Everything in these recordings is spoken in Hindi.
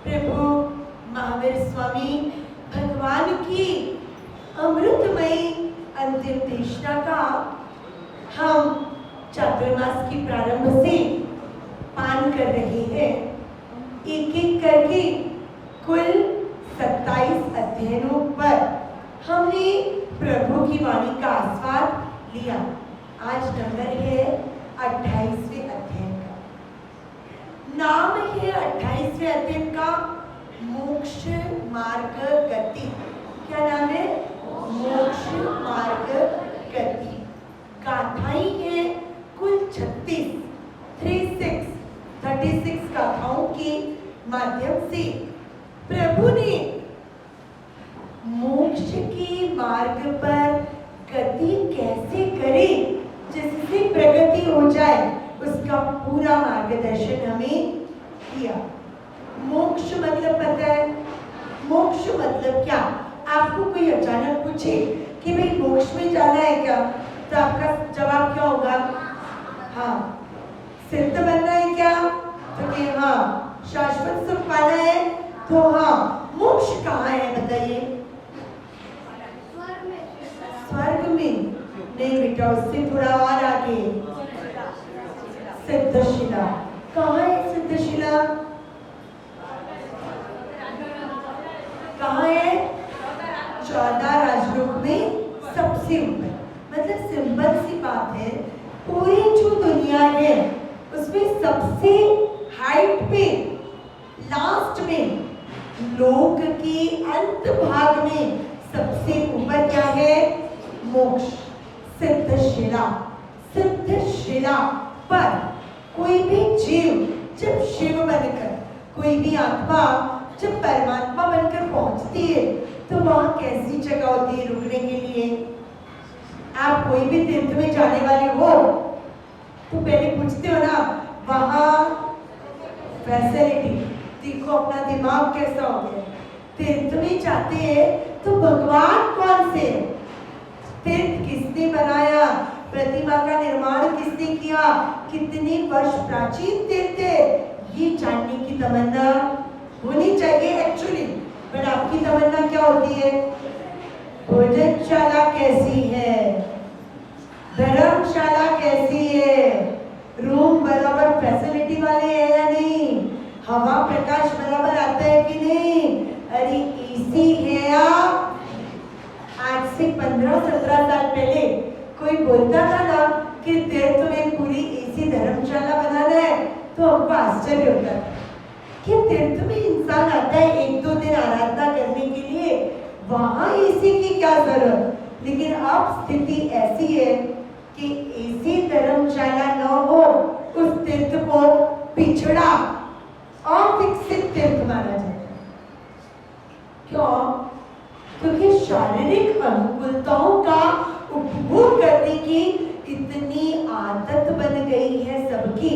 प्रभु महावीर स्वामी भगवान की अमृतमयी अंतिम देशना का हम चातुर्मास की प्रारंभ से पान कर रहे हैं। एक एक करके कुल 27 अध्ययनों पर हमने प्रभु की वाणी का आस्वाद लिया। आज नंबर है 28वें अध्ययन का। नाम है 28वें अध्ययन का मोक्ष मार्ग गति। क्या नाम है? मोक्ष मार्ग गति। गाथाएं हैं कुल 36 गाथाओं के माध्यम से प्रभु ने मोक्ष के मार्ग पर गति कैसे करें जिससे प्रगति हो जाए, उसका पूरा मार्गदर्शन हमें किया। मोक्ष मतलब पता है? मोक्ष मतलब क्या? आपको कोई अचानक पूछे कि भाई मोक्ष में जाना है क्या, तो आपका जवाब क्या होगा? हाँ। सिद्ध बनना है क्या? तो कि हाँ। शाश्वत सुख पाना है? तो हाँ। मोक्ष कहाँ है बताइए? स्वर्ग में नहीं बेटा, उससे थोड़ा और आगे सिद्धशिला। कहाँ है सिद्धशिला? कहाँ है? 14 राजलोक में सबसे ऊपर। मतलब सिंपल सी बात है, पूरी जो दुनिया है उसमें सबसे हाइट पे, लास्ट में, लोक के अंत भाग में सबसे ऊपर क्या है? मोक्ष, सिद्धशिला। सिद्धशिला पर कोई भी जीव जब शिव बनकर, कोई भी आत्मा जब परमात्मा बनकर पहुंचती है तो वहां कैसी जगह होती है रुकने के लिए? आप कोई भी तीर्थ में जाने वाले हो तो पहले पूछते हो ना, वहां फैसिलिटी देखो, अपना दिमाग कैसा हो गया। तीर्थ में जाते हैं तो भगवान कौन से? तीर्थ किसने बनाया? प्रतिमा का निर्माण किसने किया? कितने वर्ष प्राचीन तीर्थ है, ये जानने की तमन्ना होनी चाहिए एक्चुअली। पर आपकी तमन्ना क्या होती है? भोजनशाला कैसी है, धर्मशाला कैसी है, रूम बराबर फैसिलिटी वाले हैं या नहीं, हवा प्रकाश बराबर आता है कि नहीं, अरे एसी है या? आज से 15-17 साल पहले कोई बोलता था ना कि तीर्थ में पूरी एसी धर्मशाला बनाना है तो हमको आश्चर्य होता था कि तीर्थ में इंसान आता है 1-2 दिन आराधना करने के लिए, वहां एसी की क्या जरूरत। लेकिन अब स्थिति ऐसी है कि एसी धर्मशाला न हो, उस तीर्थ को पिछड़ा और विकसित तीर्थ माना जाता है। क्यों? क्योंकि शारीरिक अनुकूलताओं का उपभोग करने की इतनी आदत बन गई है सबकी,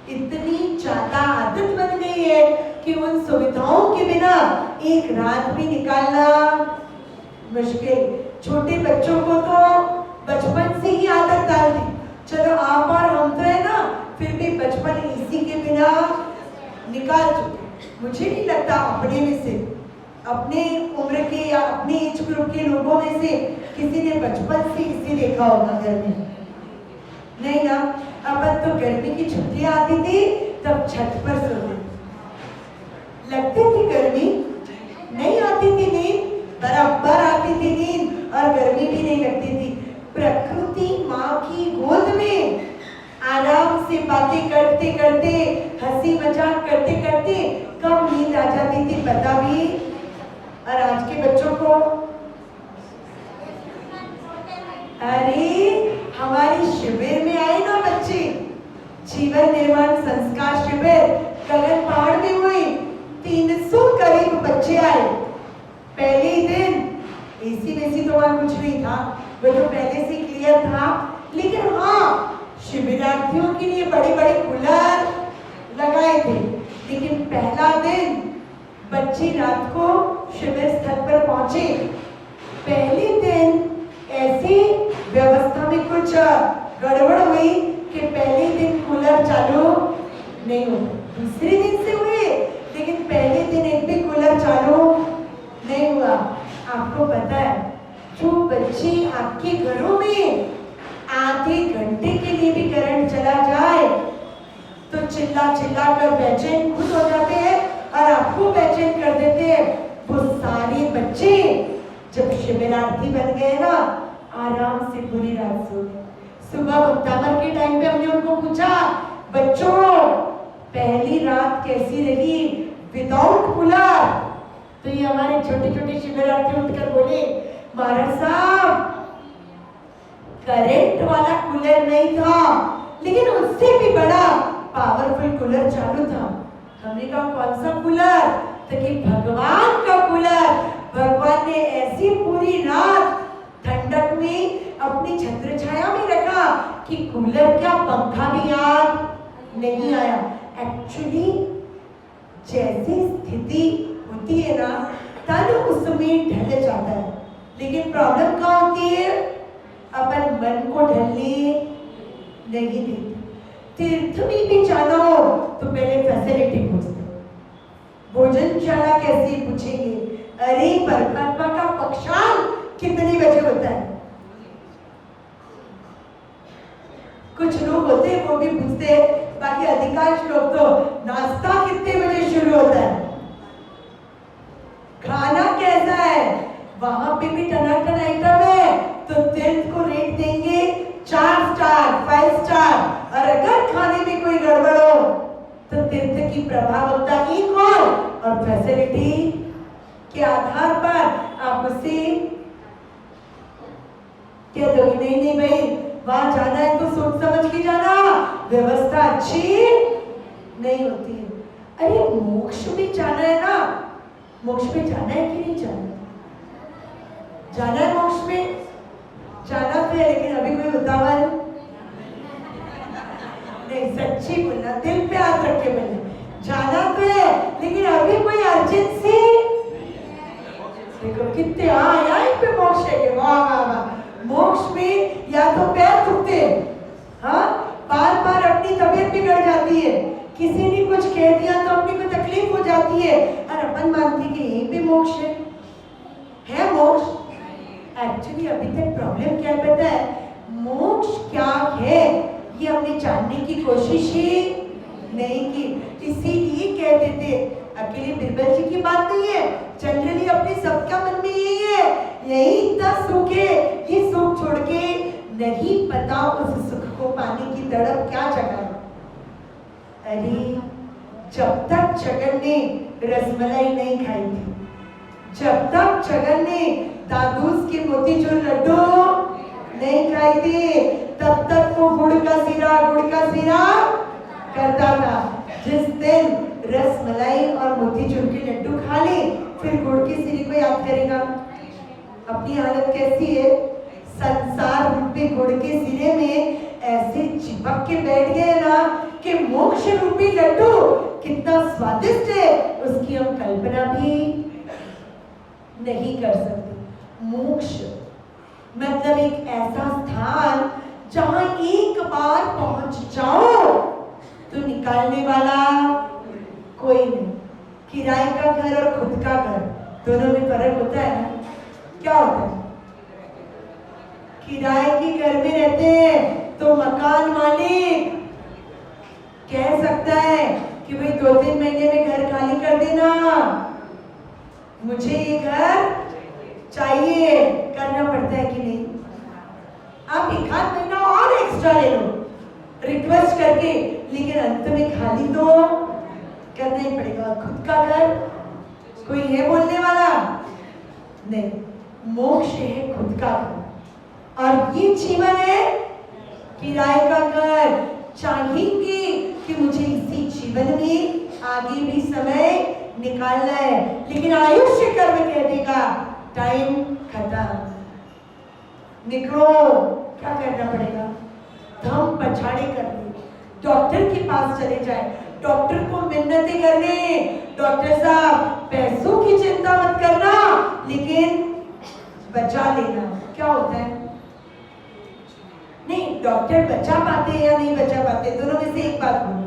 इतनी ज्यादा आदत बन गई है कि उन सुविधाओं के बिना एक रात भी निकालना मुश्किल। छोटे बच्चों को तो बचपन से ही आदत डाल दी, चलो आप और हम तो है ना, फिर भी बचपन इसी के बिना निकाल चुके। मुझे नहीं लगता अपने में से, अपने उम्र के या अपने एज ग्रुप के लोगों में से किसी ने बचपन से इसी देखा होगा घर में, नहीं ना। अब तो गर्मी की छुट्टियां आती थी तब छत पर सोते, लगती थी गर्मी, नहीं आती थी नींद, बराबर आती थी नींद और गर्मी भी नहीं लगती थी। प्रकृति माँ की गोद में आराम से बातें करते करते, हंसी मजाक करते करते कब नींद आ जाती थी पता भी। और आज के बच्चों को, अरे हमारी शिविर में आए ना बच्चे, जीवन निर्माण संस्कार शिविर गगन पहाड़ में हुई, 300 करीब बच्चे आए। पहले ही दिन एसी वेसी तो वहां कुछ नहीं था, वो तो पहले से क्लियर था, लेकिन हाँ शिविरार्थियों के लिए बड़े बड़े कूलर लगाए थे। लेकिन पहला दिन बच्चे रात को शिविर स्थल पर पहुंचे, पहले दिन ऐसी व्यवस्था में कुछ गड़बड़ हुई कि पहले दिन कूलर चालू नहीं हुआ, दूसरे दिन से हुए बच्चे आपके घरों में आधे घंटे के लिए भी करंट चला जाए तो चिल्ला चिल्ला कर बेचैन खुद हो जाते हैं और आपको बेचैन कर देते हैं। वो सारे बच्चे जब शिवरात्रि बन गए ना, आराम से पूरी रात सो गए। सुबह भक्तावर के टाइम पे हमने उनको पूछा, बच्चों पहली रात कैसी रही विदाउट कूलर? तो ये हमारे छोटे छोटे शिवरात्रि उठकर बोले, महाराज साहब करंट वाला कूलर नहीं था, लेकिन उससे भी बड़ा पावरफुल कूलर चालू था। हमने कहा कौन सा कूलर? तो कि भगवान का कूलर। भगवान ने ऐसी पूरी रात ठंडक में अपनी छत्र छाया में रखा कि कूलर क्या पंखा भी याद नहीं आया। एक्चुअली जैसी स्थिति होती है ना, तन उसमें ढल जाता है। लेकिन प्रॉब्लम क्या होती है? अपन मन को ढलने नहीं देते। तीर्थ में भी जाना हो तो पहले फैसिलिटी पूछते, भोजनशाला कैसी पूछेंगे, अरे परमात्मा का पक्षाल कितने बजे होता है? कुछ लोग होते हैं वो भी पूछते हैं, बाकी अधिकांश लोग तो नाश्ता कितने बजे शुरू होता है, खाना कैसा है, वहां पे भी टनाटन आइटम है तो तीर्थ को रेट देंगे 4 स्टार 5 स्टार। और अगर खाने में कोई गड़बड़ हो तो तीर्थ की प्रभावकता इक्वल और फैसिलिटी के आधार पर आप उसे कह दो नहीं नहीं भाई वहां जाना है तो सोच समझ के जाना, व्यवस्था अच्छी नहीं होती है। अरे मोक्ष में जाना है ना, मोक्ष में जाना है कि नहीं जाना? जाना है मोक्ष में, जाना तो है, लेकिन अभी कोई उतावल नहीं। सच्ची बोलना, दिल पे हाथ रख के बोलना, जाना तो है लेकिन अभी कोई अर्जेंसी। देखो कितने यहाँ पे मोक्ष है, वाह वाह वाह। मोक्ष में या तो पैर दुखते हैं, हाँ बार बार अपनी तबीयत बिगड़ जाती है, किसी ने कुछ कह दिया तो अपनी को तकलीफ हो जाती है, और अपन मानते कि यहीं पे मोक्ष है मोक्ष। एक्चुअली अभी तक प्रॉब्लम क्या पता है, मोक्ष क्या है ये हमने जानने की कोशिश ही नहीं की, इसीलिए कह देते। अकेले बिरबल जी की बात नहीं है, जनरली अपने सबका मन में यही है, यही इतना सुख है, ये सुख छोड़ के नहीं पता उस सुख को पाने की तड़प क्या जगह। अरे जब तक जगन ने रसमलाई नहीं खाई थी, जब तक जगन ने दादूस के मोतीचूर लड्डू नहीं खाई थी, तब तक वो गुड़ का सीरा करता था। जिस दिन रसमलाई और मोतीचूर के लड्डू खा ले, फिर गुड़ की सीरी को याद करेगा। अपनी हालत कैसी है, संसार रूपी गुड़ के सिरे में ऐसे चिपक के बैठ गए ना कि मोक्ष रूपी लड्डू कितना स्वादिष्ट है उसकी हम कल्पना भी नहीं कर सकते। मोक्ष मतलब एक ऐसा स्थान जहां एक बार पहुंच जाओ तो निकालने वाला कोई नहीं। किराए का घर और खुद का घर दोनों में फर्क होता है ना? क्या होता है? किराए के घर में रहते हैं तो मकान मालिक कह सकता है कि भाई 2-3 महीने में घर खाली कर देना, मुझे ये घर चाहिए। करना पड़ता है कि नहीं? आप 1-8 महीना और एक्स्ट्रा ले लो रिक्वेस्ट करके, लेकिन अंत में खाली तो करना ही पड़ेगा। खुद का घर कोई है बोलने वाला नहीं। मोक्ष है खुद का घर, और ये जीवन है किराए का घर। चाहेंगे कि मुझे इसी जीवन में आगे भी समय निकालना है, लेकिन आयुष्य कर्म कह देगा टाइम खत्म, निकलो। क्या करना पड़ेगा? धम पछाड़े करने, डॉक्टर के पास चले जाए, डॉक्टर को मिन्नतें करने, डॉक्टर साहब पैसों की चिंता मत करना लेकिन बचा लेना। क्या होता है? नहीं, डॉक्टर बचा पाते हैं या नहीं बचा पाते? दोनों में से एक बात बोलो।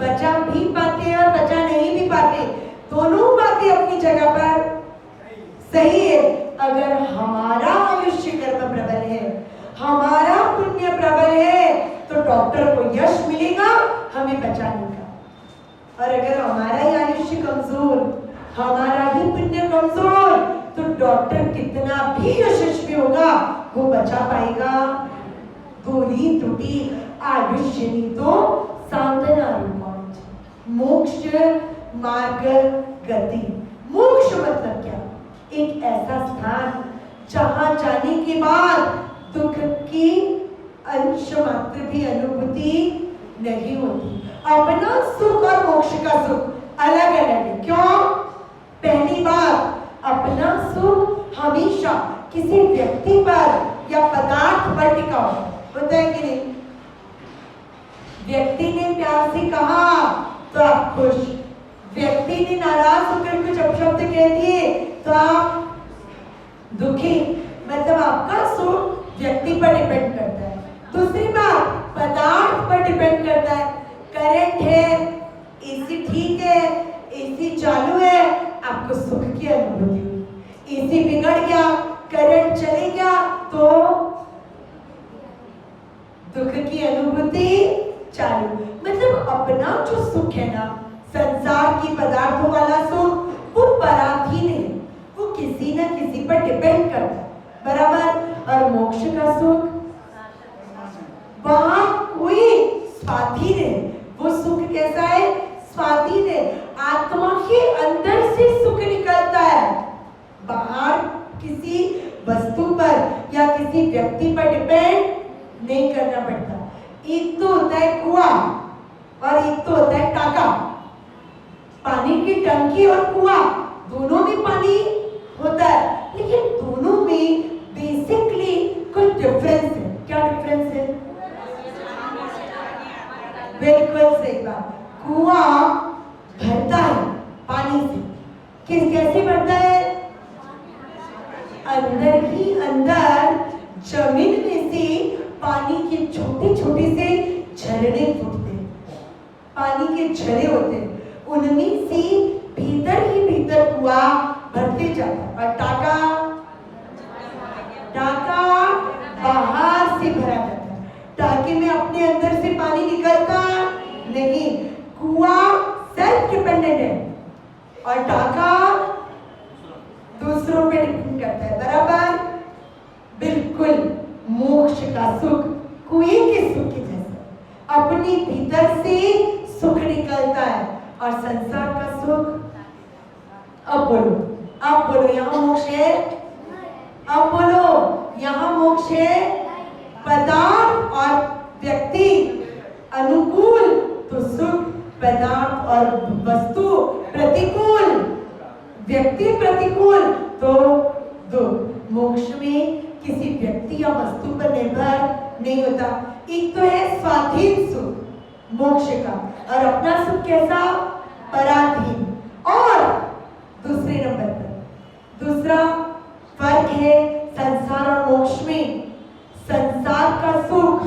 बचा भी पाते हैं और बचा नहीं भी पाते, दोनों बातें अपनी जगह पर सही है। अगर हमारा आयुष्य कर्म प्रबल है, हमारा पुण्य प्रबल है, तो डॉक्टर को यश मिलेगा हमें बचाने का। और अगर हमारा ही आयुष्य कमजोर, हमारा ही पुण्य कमजोर, तो डॉक्टर कितना भी यशस्वी होगा वो बचा पाएगा? गोरी त्रुटि आयुष्य तो सांत्वना रूप मोक्ष मार्ग गति। मोक्ष मतलब क्या? एक ऐसा स्थान जहां जाने के बाद दुख की अंश मात्र भी अनुभूति नहीं होती। अपना सुख और मोक्ष का सुख अलग अलग है। क्यों? पहली बात, अपना सुख हमेशा किसी व्यक्ति पर या पदार्थ पर टिका होता है कि नहीं? व्यक्ति ने प्यार से कहा तो आप खुश, व्यक्ति ने नाराज होकर कुछ अपशब्द कह दिए तो आप दुखी। मतलब आपका सुख व्यक्ति पर डिपेंड करता है। दूसरी बात, पदार्थ पर डिपेंड करता है। करंट है, एसी ठीक है, एसी चालू है, आपको सुख की अनुभूति हुई। एसी बिगड़ गया, करंट चले गया तो दुख की अनुभूति चालू। मतलब अपना जो सुख है ना, संसार की पदार्थों वाला सुख, वो पराधीन है, वो किसी न किसी पर डिपेंड करता है, बराबर। और मोक्ष का सुख, वहां कोई स्वाधीन है। वो सुख कैसा है? स्वाधीन है। आत्मा के अंदर से सुख निकलता है, बाहर किसी वस्तु पर या किसी व्यक्ति पर डिपेंड नहीं करना पड़ता। एक तो होता है कुआं और एक तो होता है टाका। पानी की टंकी और कुआं दोनों में पानी होता है, लेकिन दोनों में बेसिकली कुछ डिफरेंस है। क्या डिफरेंस है? बिल्कुल सही बात। कुआं भरता है पानी से। कैसे भरता है? अंदर ही अंदर जमीन में से पानी के छोटे छोटे से झरने फूटते हैं, पानी के झरे होते हैं, उनमें से भीतर ही भीतर कुआं भरते जाता है। और टाका बाहर से भरा जाता है। टाके में अपने अंदर से पानी निकलता नहीं। कुआं सेल्फ डिपेंडेंट है और टाका दूसरों पे डिपेंड करता है, बराबर। बिल्कुल मोक्ष का सुख कुएं के सुख के जैसा अपने भीतर से सुख निकलता है। और संसार का सुख, अब बोलो यहाँ मोक्ष है? अब बोलो यहाँ मोक्ष है? पदार्थ और व्यक्ति अनुकूल तो सुख, पदार्थ और वस्तु प्रतिकूल, व्यक्ति प्रतिकूल तो दुख। मोक्ष में किसी व्यक्ति या वस्तु पर निर्भर नहीं होता। एक तो है स्वाधीन सुख मोक्ष का, और अपना सुख कैसा? पराधीन। और दूसरे नंबर पर दूसरा फर्क है संसार और मोक्ष में। संसार का सुख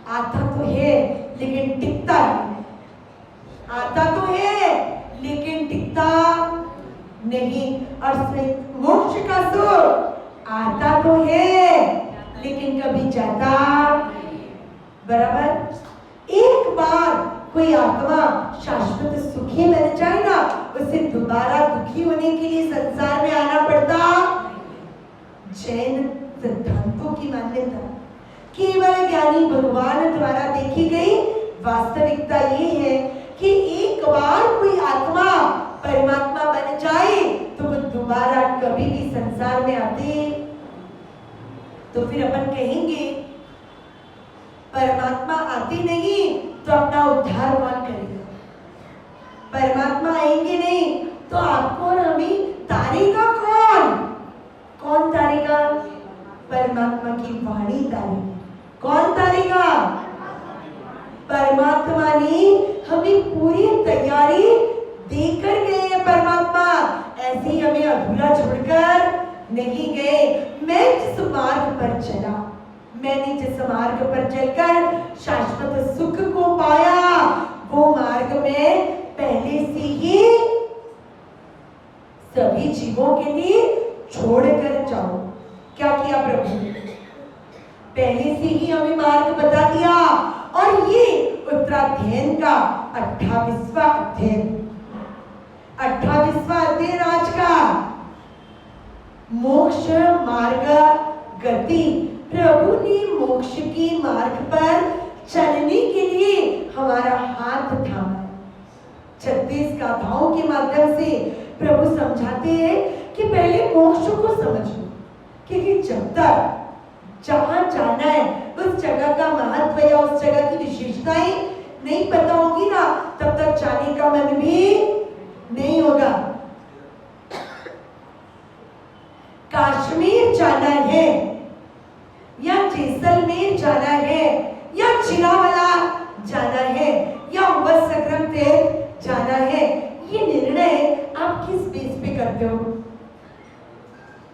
आता तो है लेकिन टिकता नहीं, आता तो है लेकिन टिकता नहीं। और मोक्ष का सुख आता तो है लेकिन कभी जाता, बराबर। एक बार कोई आत्मा शाश्वत सुखी बन जाए ना, उसे दोबारा दुखी होने के लिए संसार में आना पड़ता। जैन सिद्धांतों की मान्यता केवल ज्ञानी भगवान द्वारा देखी गई वास्तविकता ये है कि एक बार कोई आत्मा परमात्मा बन जाए तो वो दोबारा कभी भी संसार में आते तो फिर अपन कहेंगे परमात्मा आते नहीं तो अपना उद्धार कौन करेगा? परमात्मा आएंगे नहीं तो आपको और हमें तारेगा कौन? कौन तारेगा? परमात्मा की वाणी तारेगी। कौन तारेगा? परमात्मा ने हमें पूरी तैयारी देकर गए हैं। परमात्मा ऐसे ही हमें अधूरा छोड़कर नहीं गए। मैं जिस मार्ग पर चला, मैंने जिस मार्ग पर चलकर शाश्वत सुख को पाया, वो मार्ग में पहले से ही सभी जीवों के लिए छोड़कर जाओ। क्या किया प्रभु ने? पहले से ही हमें मार्ग बता दिया। और ये उत्तराध्ययन का 28वां अध्ययन आज का मोक्ष मार्ग गति। प्रभु ने मोक्ष की मार्ग पर चलने के लिए हमारा हाथ थामा। 36 गाथाओं के माध्यम से प्रभु समझाते हैं कि पहले मोक्ष को समझो, क्योंकि जब तक जहां जाना है उस जगह का महत्व या उस जगह की विशेषताएं नहीं पता होगी ना, तब तक जाने का मन भी नहीं होगा। कश्मीर जाना है या जैसलमेर जाना है या चिरावला जाना है या उपसक्रम तीर्थ जाना है, ये निर्णय आप किस बेस पे करते हो?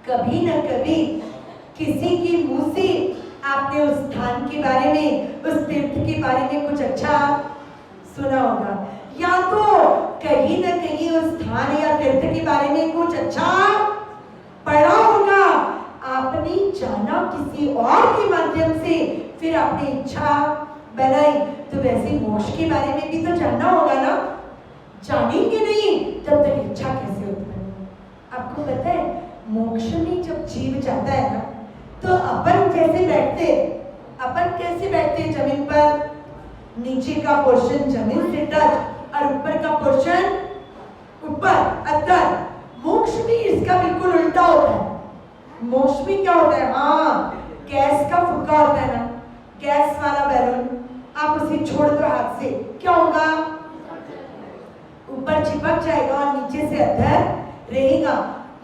कभी न कभी किसी के मुंह से आपने उस स्थान के बारे में, उस तीर्थ के बारे में कुछ अच्छा सुना होगा, या तो कहीं न कहीं उस स्थान या तीर्थ के बारे में कुछ अच्छा पढ़ा होगा। आपने जाना किसी और के माध्यम से, फिर आपने इच्छा बनाई, तो वैसे मोक्ष के बारे में भी तो जानना होगा ना। जानेंगे नहीं तब तक इच्छा कैसे उत्पन्न होगी? आपको पता है मोक्ष में जब जीव जाता है ना, तो अपन कैसे बैठते जमीन पर? नीचे का पोर्शन जमीन से टच और ऊपर का पोर्शन ऊपर अंदर। मोक्ष में इसका बिल्कुल उल्टा होता है। मोक्ष में क्या होता है? हाँ, गैस का फुक्का होता है ना, गैस वाला बैलून, आप उसे छोड़ दो हाथ से, क्या होगा? ऊपर चिपक जाएगा और नीचे से अंदर रहेगा।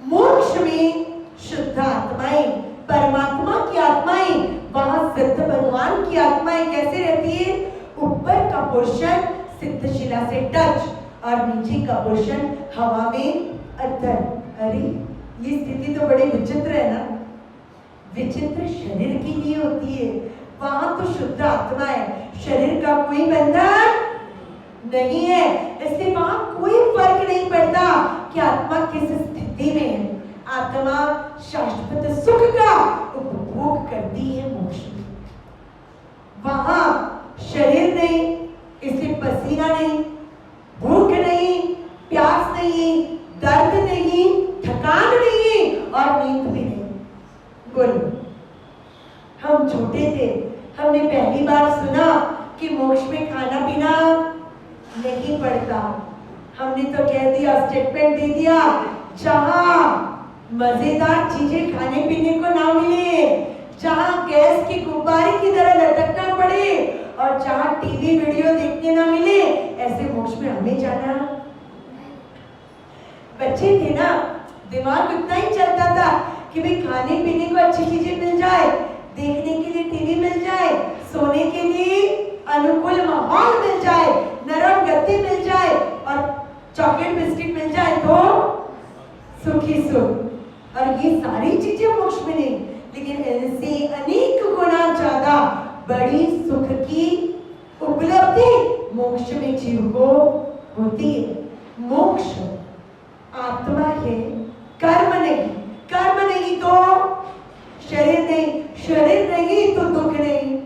मोक्ष में शुद्ध आत्माएं, परमात्मा की आत्माएं, वहां सिद्ध भगवान की आत्माएं कैसे रहती है? ऊपर का पोर्शन सिद्ध शिला से टच और नीचे का पोर्शन हवा में अंदर। अरे ये स्थिति तो बड़ी विचित्र है ना। विचित्र शरीर के लिए होती है, वहां तो शुद्ध आत्मा है, शरीर का कोई बंधन नहीं है, इसलिए वहां कोई फर्क नहीं पड़ता कि आत्मा किस स्थिति में है। आत्मा शाश्वत सुख का उपभोग करती है मोक्ष में। वहां शरीर नहीं, इसलिए पसीना नहीं, भूख नहीं, प्यास नहीं, दर्द नहीं, थकान नहीं और नींद भी नहीं। बोलो, हम छोटे थे, हमने पहली बार सुना कि मोक्ष में खाना पीना नहीं पड़ता। हमने तो कह दिया, स्टेटमेंट दे दिया, जहां मजेदार चीजें खाने पीने को ना मिले, जहां गैस की गुब्बारे की तरह लटकना पड़े और जहां टीवी वीडियो देखने ना मिले, ऐसे मोक्ष में हमें जाना। बच्चे थे ना, दिमाग इतना ही चलता था कि भाई खाने पीने को अच्छी चीजें मिल जाए, देखने के लिए टीवी मिल जाए, सोने के लिए अनुकूल माहौल मिल जाए, नरम गद्दे मिल जाए और चॉकलेट बिस्किट मिल जाए तो सुखी सुख। और ये सारी चीजें मोक्ष में नहीं, लेकिन इनसे अनेक गुना ज्यादा बड़ी सुख की उपलब्धि मोक्ष में जीव को होती है। मोक्ष आत्मा है, कर्म नहीं। कर्म नहीं तो शरीर नहीं, शरीर नहीं तो दुख नहीं।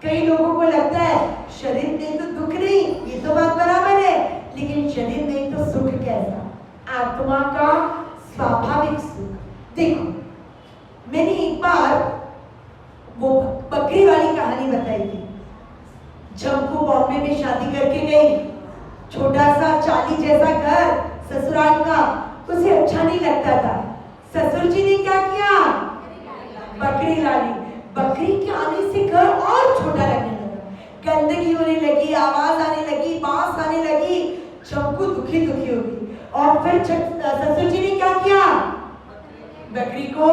कई लोगों को लगता है शरीर नहीं तो दुख नहीं, ये तो बात बराबर है, लेकिन शरीर नहीं तो सुख कैसा? आत्मा का स्वाभाविक सुख। देखो, मैंने एक बार वो बकरी वाली कहानी बताई थी। जब वो बॉम्बे में शादी करके गई, छोटा सा चाली जैसा घर ससुराल का, उसे अच्छा नहीं लगता था। ससुर जी ने क्या किया? बकरी ला ली। बकरी के आने से घर और छोटा लगने लगा, गंदगी होने लगी, आवाज आने लगी, बांस आने लगी, चंपू दुखी दुखी हो गई। और फिर ससुर जी ने क्या किया? बकरी को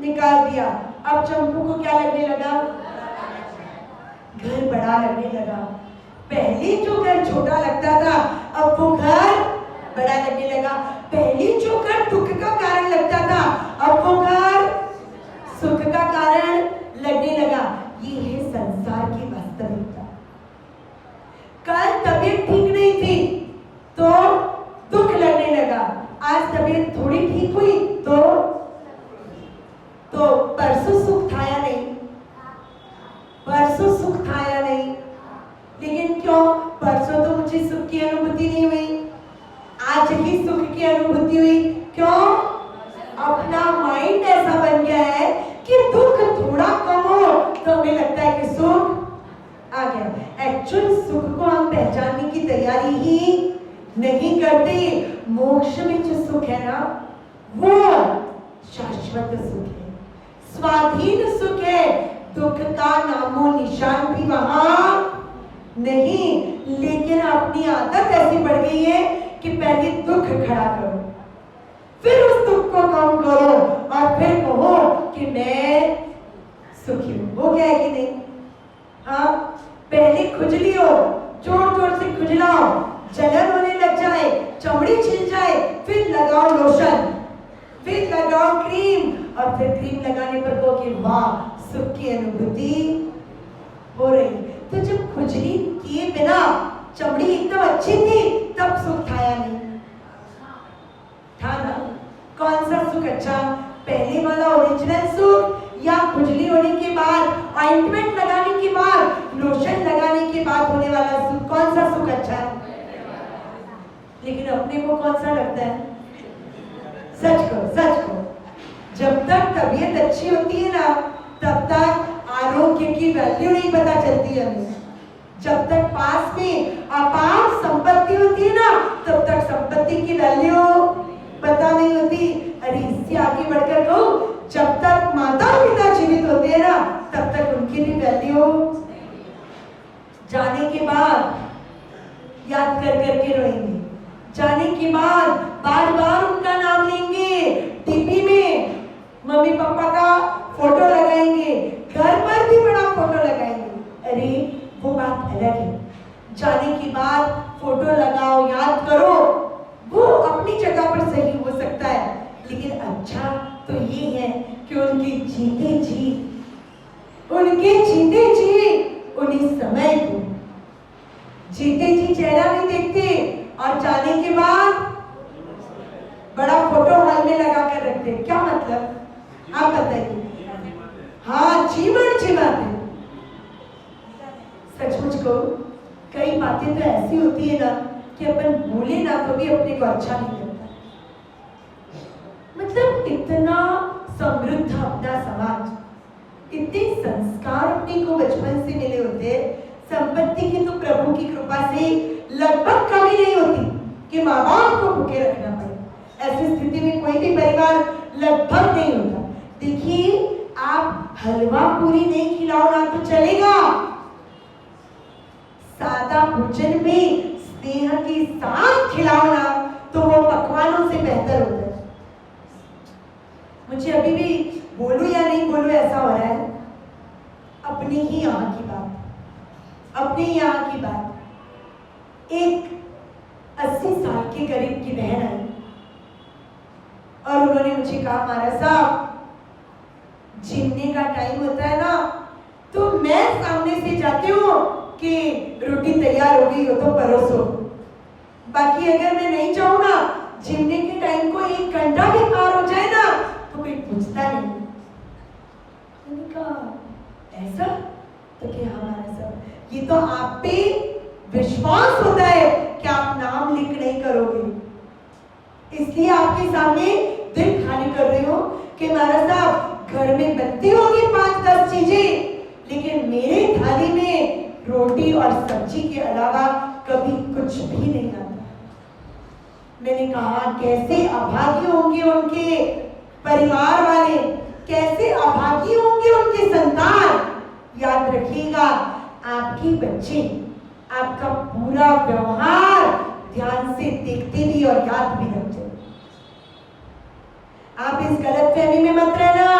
निकाल दिया। अब चंपू को क्या लगने लगा? घर बड़ा लगने लगा। पहले जो घर छोटा लगता था, अब वो घर बड़ा लगने लगा। पहले जो घर दुख का कारण लगता था, अब वो घर सुख का कारण लगने लगा। ये है संसार की वास्तविकता। कल तबीयत ठीक नहीं थी तो दुख लगने लगा, आज तबीयत थोड़ी ठीक हुई तो मुझे सुख की अनुभूति नहीं हुई, आज ही सुख की अनुभूति हुई। क्यों? अपना माइंड ऐसा बन गया है कि दुख थोड़ा कम हो तो हमें लगता है कि सुख आ गया। एक्चुअल सुख को हम पहचानने की तैयारी ही नहीं करते। मोक्ष में जो सुख है ना, वो शाश्वत सुख है, स्वाधीन सुख है। दुख का नामो निशान भी वहां नहीं। लेकिन अपनी आदत ऐसी बढ़ गई है कि पहले दुख खड़ा करो, फिर उस दुख को कम करो और फिर कहो कि मैं सुखी हूं। वो क्या है कि नहीं? हाँ, पहले खुजली हो, जोर जोर से खुजलाओ, जलन होने लग जाए, चमड़ी छिल जाए, फिर लगाओ लोशन, फिर लगाओ क्रीम, और फिर क्रीम लगाने पर कहो कि वाह सुख की अनुभूति हो रही। तो जब खुजली किए बिना चमड़ी एकदम अच्छी थी तब सुख थाया नहीं था ना? कौन सा सुख अच्छा? पहले वाला ओरिजिनल सुख या खुजली होने के बाद, ऑइंटमेंट लगाने के बाद, लोशन लगाने के बाद होने वाला सुख? कौन सा सुख अच्छा है? लेकिन अपने को कौन सा लगता है? सच कहो, सच कहो। जब तक तबीयत अच्छी होती है ना, तब तक आरोग्य की वैल्यू नहीं पता चलती है हमें। जब तक पास में अपार संपत्ति होती है ना, तब तक संपत्ति की वैल्यू पता नहीं होती। अरे इससे आगे बढ़कर कहूं, जब तक माता पिता जीवित होते हैं ना, तब तक उनकी भी वैल्यू जाने के बाद याद कर करके रोएंगे, जाने के बाद बार बार उनका नाम लेंगे, टीवी में मम्मी पापा का फोटो लगाएंगे, घर पर भी बड़ा फोटो लगाएंगे। अरे वो बात अलग है, जाने के बाद फोटो लगाओ, याद करो, वो अपनी जगह पर सही हो सकता है। लेकिन अच्छा तो ये है कि उनके जीते जी उन्हीं समय को जीते जी चेहरा नहीं देखते, और जाने के बाद बड़ा फोटो हॉल में लगा कर रखते। क्या मतलब? आप बताइए। हाँ, जीवन जिवाते। सचमुच को कई बातें तो ऐसी होती है ना कि अपन बोले ना तो भी अपने को अच्छा नहीं लगता। मतलब इतना समृद्ध अपना समाज, इतने संस्कार अपने को बचपन से मिले होते, संपत्ति की तो प्रभु की कृपा से लगभग कमी नहीं होती कि माँ बाप को भूखे रखना पड़े। ऐसी स्थिति में कोई भी परिवार लगभग नहीं होता। देखिए, आप हलवा पूरी नहीं खिलाओ ना तो चलेगा, सादा भोजन में स्नेह के साथ खिलाओ ना तो वो पकवानों से बेहतर होता है। मुझे अभी भी बोलूं या नहीं बोलूं ऐसा हो रहा है। अपने ही यहाँ की बात, अपने यहाँ की बात। एक 80 साल के करीब की बहन आई और उन्होंने मुझे कहा, महाराज साहब, जिमने का टाइम होता है ना तो मैं सामने से जाती हूँ कि रोटी तैयार हो गई हो तो परोसो, बाकी अगर मैं नहीं जाऊँ ना, जिमने के टाइम को 1 घंटा भी पार हो जाए ना तो कोई पूछता नहीं। मैंने कहा ऐसा? तो क्या हमारा सब, ये तो आप पे विश्वास होता है कि आप नाम लिख नहीं करोगे, इसलिए आपके सामने दिल खाली कर रही हो कि महाराज साहब घर में बनती होगी 5-10 चीजें, लेकिन मेरे थाली में रोटी और सब्जी के अलावा कभी कुछ भी नहीं आता। मैंने कहा कैसे अभागी होंगे उनके परिवार वाले, कैसे अभागी होंगे उनके संतान। याद रखिएगा, आपके बच्चे आपका पूरा व्यवहार ध्यान से देखते भी और याद भी रखते। आप इस गलतफहमी में मत रहना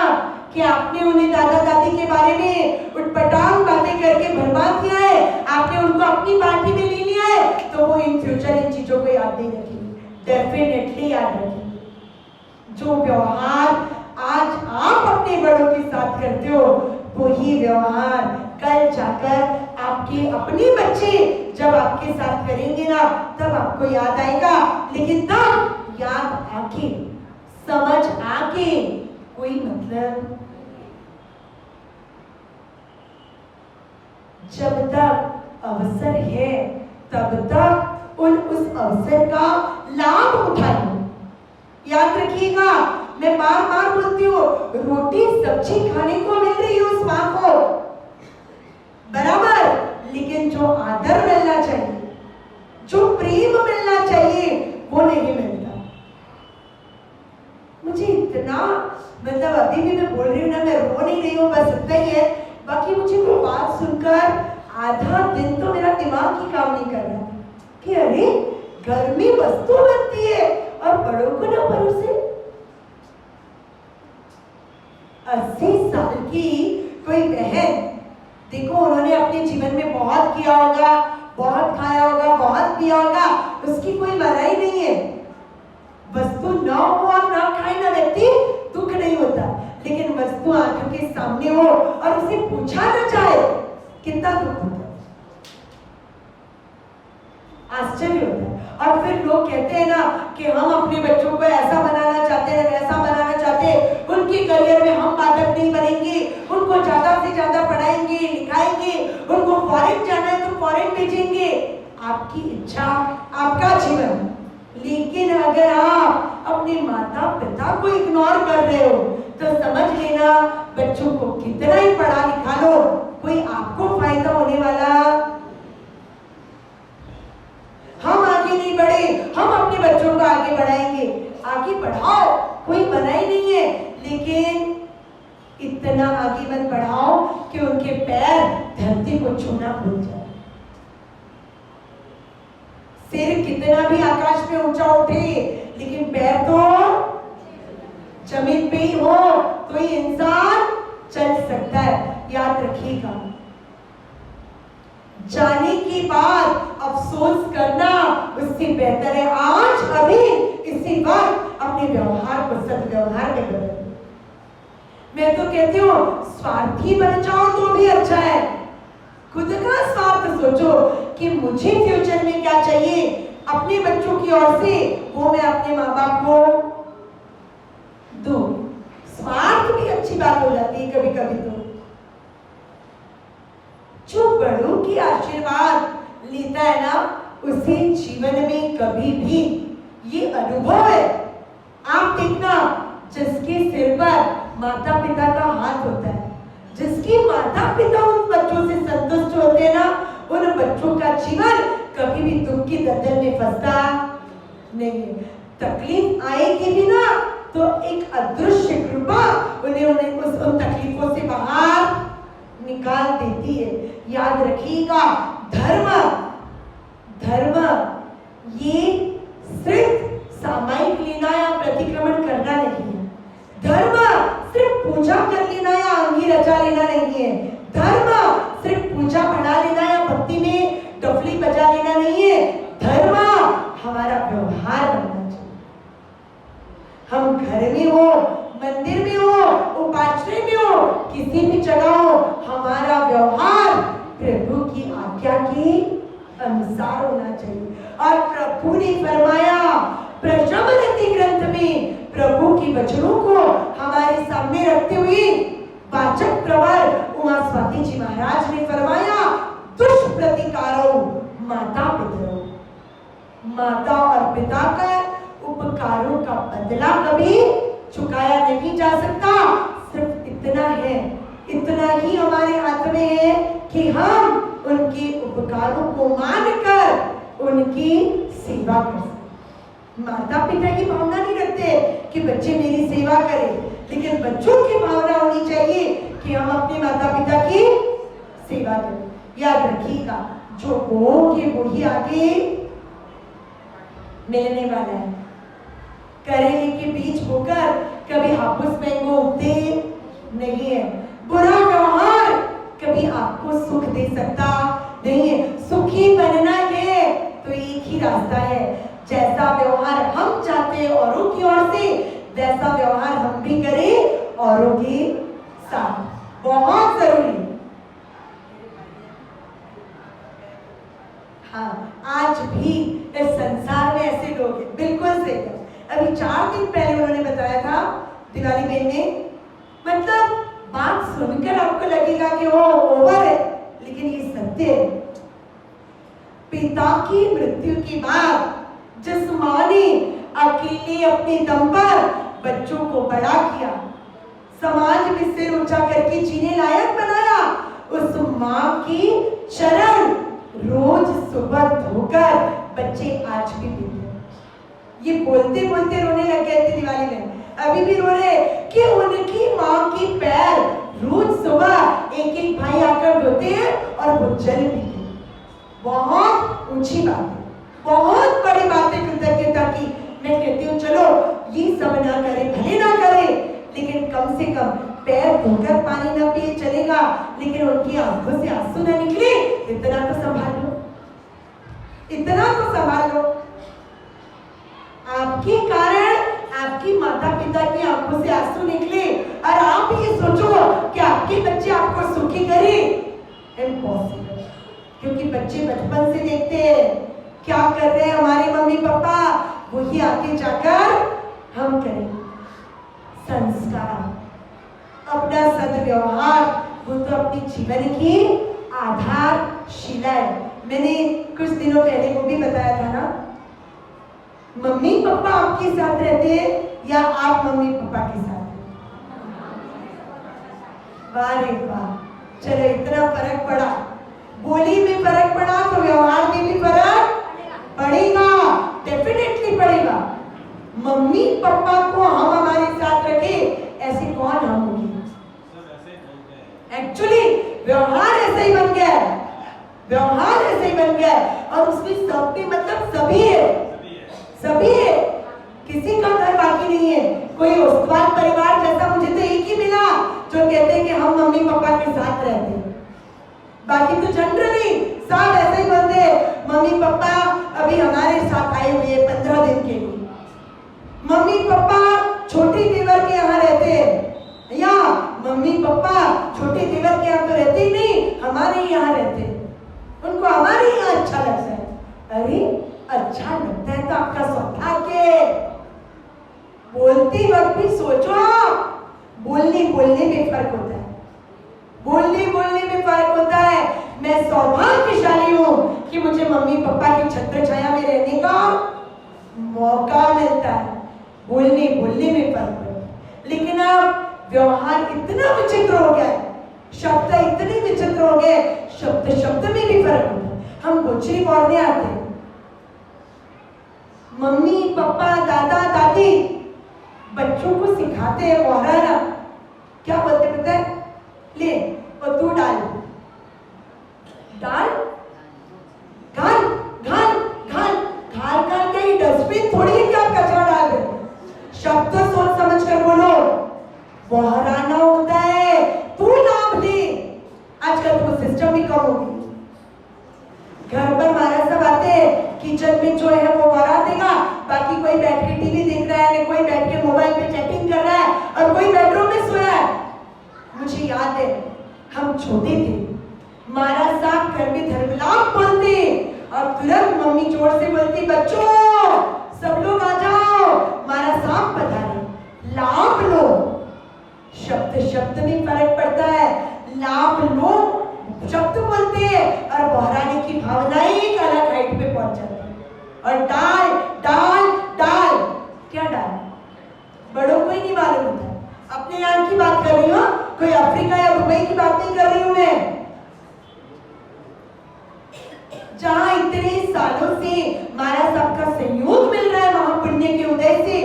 कि आपने उन्हें दादा दादी के बारे में उटपटांग बातें करके बर्बाद किया है, आपने उनको अपनी पार्टी में ले लिया है तो वो इन फ्यूचर इन चीजों को याद नहीं रखेंगे। डेफिनेटली याद रखेंगे। जो व्यवहार आज आप अपने बड़ों के साथ करते हो, वही व्यवहार कल जाकर आपके अपने बच्चे जब आपके साथ करेंगे ना, तब आपको याद आएगा। लेकिन तब याद आके, समझ आके कोई मतलब, जब तक अवसर है तब तक उस अवसर का लाभ उठाइए। याद रखिएगा, मैं बार बार बोलती हूँ, रोटी सब्जी खाने को मिल रही है उस माँ को बराबर, लेकिन जो आदर मिलना चाहिए, जो प्रेम मिलना चाहिए, वो नहीं मिलता। मुझे इतना, मतलब अभी भी मैं बोल रही हूँ ना, मैं रो नहीं रही हूँ, बस इतना ही है। बाकी मुझे वो बात सुनकर आधा दिन तो मेरा दिमाग ही काम नहीं कर रहा कि अरे घर में वस्तु बनती है और बड़ों को ना परोसे। 80 साल की कोई बहन, देखो उन्होंने अपने जीवन में बहुत किया होगा, बहुत खाया होगा, बहुत पिया होगा, उसकी कोई मनाही नहीं है। वस्तु न हो और न खाए ना व्यक्ति दुख नहीं होता, लेकिन वस्तु आंखों के सामने हो और उसे पूछा न जाए, कितना दुख होता है, आश्चर्य होता है। और फिर लोग कहते हैं ना कि हम अपने बच्चों को ऐसा बनाना चाहते हैं, वैसा बनाना चाहते हैं, उनके करियर में हम बाधक नहीं बनेंगे, उनको ज्यादा से ज्यादा पढ़ाएंगे, लिखाएंगे, उनको फॉरेन जाना है तो फॉरेन भेजेंगे। आपकी इच्छा, आपका जीवन, लेकिन अगर आप अपने माता पिता को इग्नोर कर रहे हो तो समझ लेना बच्चों को कितना ही पढ़ा लिखा लो, कोई आपको फायदा होने वाला। हम आगे नहीं बढ़े, हम अपने बच्चों को आगे बढ़ाएंगे, आगे बढ़ाओ, कोई मना ही नहीं है, लेकिन इतना आगे मत बढ़ाओ कि उनके पैर धरती को छूना भूल जाए। सिर कितना भी आकाश में ऊंचा उठे, लेकिन पैर तो जमीन पे ही हो तो ही इंसान चल सकता है। याद रखिएगा, जाने के बाद अफसोस करना उससे बेहतर है आज अभी इसी वक्त अपने व्यवहार को सदव्यवहार में बदलो। मैं तो कहती हूँ स्वार्थी बन जाओ तो भी अच्छा है, खुद का स्वार्थ सोचो कि मुझे फ्यूचर में क्या चाहिए अपने बच्चों की ओर से, वो मैं अपने माँ बाप को दूं। स्वार्थ भी अच्छी बात हो जाती है कभी कभी। तो जो बड़ों की आशीर्वाद लेता है ना, उसे जीवन में कभी भी ये अनुभव है। आप देखना, जिसके सिर पर माता पिता का हाथ होता है, जिसके माता पिता उन बच्चों से संतुष्ट होते हैं ना, उन बच्चों का जीवन कभी भी दुख की दलदल में फंसता नहीं है। तकलीफ आएगी भी ना तो एक अदृश्य कृपा उन्हें उन तकलीफों से बाहर निकाल देती है। याद रखिएगा, धर्म ये सिर्फ सामायिक लेना या प्रतिक्रमण करना नहीं है। धर्म सिर्फ पूजा कर लेना या अंगी रचा लेना नहीं है। धर्म सिर्फ पूजा पढ़ा लेना या भक्ति में डफली बजा लेना नहीं है। धर्म हमारा व्यवहार बनना चाहिए। हम घर में हो, मंदिर में हो, उपासना में हो, किसी भी जगह हो, हमारा व्यवहार प्रभु की आज्ञा के अनुसार होना चाहिए। और प्रभु ने फरमाया प्रशमनति ग्रंथ में, प्रभु की वचनों को हमारे सामने रखते हुए वाचक प्रवर उमा स्वाति जी महाराज ने फरमाया, दुष्प्रतिकारो माता पितरो, माता और पिता का उपकारों का बदला कभी चुकाया नहीं जा सकता। सिर्फ इतना है, इतना ही हमारे हाथ में है कि हम उनके उपकारों को मानकर उनकी सेवा कर सकते। माता पिता की भावना नहीं रखते कि बच्चे मेरी सेवा करें, लेकिन बच्चों की भावना होनी चाहिए कि हम अपने माता पिता की सेवा करें। याद रखिएगा, जो बोओगे वो ही आगे मिलने वाला है। करेले के बीज बोकर कभी हापुस मैंगो उगते नहीं है। बुरा व्यवहार कभी आपको सुख दे सकता नहीं है। सुखी बनना है तो एक ही रास्ता है, जैसा व्यवहार हम चाहते हैं औरों की ओर से, वैसा व्यवहार हम भी करें औरों के साथ। बहुत जरूरी। हाँ, आज भी इस संसार में ऐसे लोग हैं, बिल्कुल सही है। अभी 4 दिन पहले उन्होंने बताया था, दिवाली बहन ने, मतलब बात सुनकर आपको लगेगा कि वो ओवर है, लेकिन ये सत्य है। पिता की मृत्यु के बाद जिस माँ ने अकेले अपने दम पर बच्चों को बड़ा किया, समाज में सिर ऊंचा करके जीने लायक बनाया, उस माँ की चरण रोज सुबह धोकर बच्चे आज भी पीते हैं। ये बोलते बोलते रोने लग गए थे दिवाली में, अभी भी रो रहे कि उनकी माँ की पैर रोज सुबह एक एक भाई आकर धोते हैं और वो जल पीते हैं। बहुत ऊंची बात है, बहुत बड़ी बात है कृतज्ञता की। मैं कहती हूँ चलो ये सब ना करे, भले ना करे, लेकिन कम से कम पैर धोकर पानी ना पिए चलेगा, लेकिन उनकी आंखों से आंसू ना निकले, इतना तो संभाल लो, इतना तो संभाल लो। आपके कारण आपकी माता पिता की आंखों से आंसू निकले और आप ये सोचो कि आपके बच्चे आपको सुखी करे, इम्पॉसिबल। क्योंकि बच्चे बचपन से देखते हैं क्या कर रहे हैं हमारे मम्मी पापा, वही आगे जाकर हम करेंगे। संस्कार, अपना सद्व्यवहार, वो तो अपने जीवन की आधारशिला है। मैंने कुछ दिनों पहले वो भी बताया था ना, मम्मी पापा आपके साथ रहते हैं या आप मम्मी पापा के साथ? वाह रे वाह, चलो इतना फर्क पड़ा, बोली में फर्क पड़ा तो व्यवहार में भी फर्क पड़ेगा, डेफिनेटली पड़ेगा। मम्मी पापा को हम हमारे साथ रखे, ऐसे कौन हम होंगे? एक्चुअली व्यवहार ऐसे ही बन गया है, व्यवहार ऐसे ही बन गया है, और उसमें सब भी मतलब सभी है, सभी है, किसी का घर बाकी नहीं है। कोई उस्ताद परिवार जैसा मुझे तो एक ही मिला जो कहते हैं कि हम मम्मी पापा के साथ रहते हैं, बाकी तो जनरली सब ऐसे ही बोलते हैं मम्मी पापा अभी हमारे साथ आए हुए हैं 15 दिन के लिए, मम्मी पापा छोटी देवर के यहाँ रहते हैं, या मम्मी पापा छोटे देवर के यहाँ तो रहते ही नहीं, हमारे यहाँ रहते हैं, उनको हमारे यहाँ अच्छा लगता है। अरे अच्छा लगता है तो आपका सौभाग्य है। बोलते वक्त भी सोचो, बोलने बोलने में फर्क होता है, बोलने बोलने में फर्क होता है। मैं सौभाग्यशाली हूँ कि मुझे मम्मी पापा की छत्र छाया में रहने का मौका मिलता है, बोलने बोलने में फर्क होता है। लेकिन अब व्यवहार इतना विचित्र हो गया है, शब्द इतने विचित्र हो गए, शब्द शब्द में भी फर्क होता है। हम गोचरी पढ़ने आते हैं, मम्मी पापा दादा दादी बच्चों को सिखाते हैं ओहराना, क्या बोलते पता है? ले और तू डाल, डाल घाल घाल घाल घाल घाल, क्या ये डस्टबिन थोड़ी है कि आप कचरा डाल दो? शब्द सोच समझ कर बोलो, ओहराना होता है, तू लाभ ले। आजकल तो सिस्टम भी कम हो गई, घर पर महाराज सब आते हैं, किचन में जो है वो वरा देगा, बाकी कोई बैठ के टीवी देख रहा है, कोई बैठ के मोबाइल पे चैटिंग कर रहा है, और कोई बेडरूम में सोया है। मुझे याद है हम छोटे थे, महाराज साहब घर में धर्मलाप बोलते और तुरंत मम्मी जोर से बोलती बच्चों सब लोग आ जाओ, महाराज साहब पधारे, लाभ लो। शब्द शब्द में फर्क पड़ता है, लाभ लो शब्द बोलते हैं और बहराने की भावनाएं एक अलग हाइट पे पहुंच जाती है। और डाल डाल डाल, क्या डाल बड़ों को ही नहीं मालूम होता। अपने यहाँ की बात कर रही हूँ, कोई अफ्रीका या दुबई की बात नहीं कर रही हूँ मैं, जहाँ इतने सालों से महाराज साहब का सहयोग मिल रहा है महापुण्य के उदय से,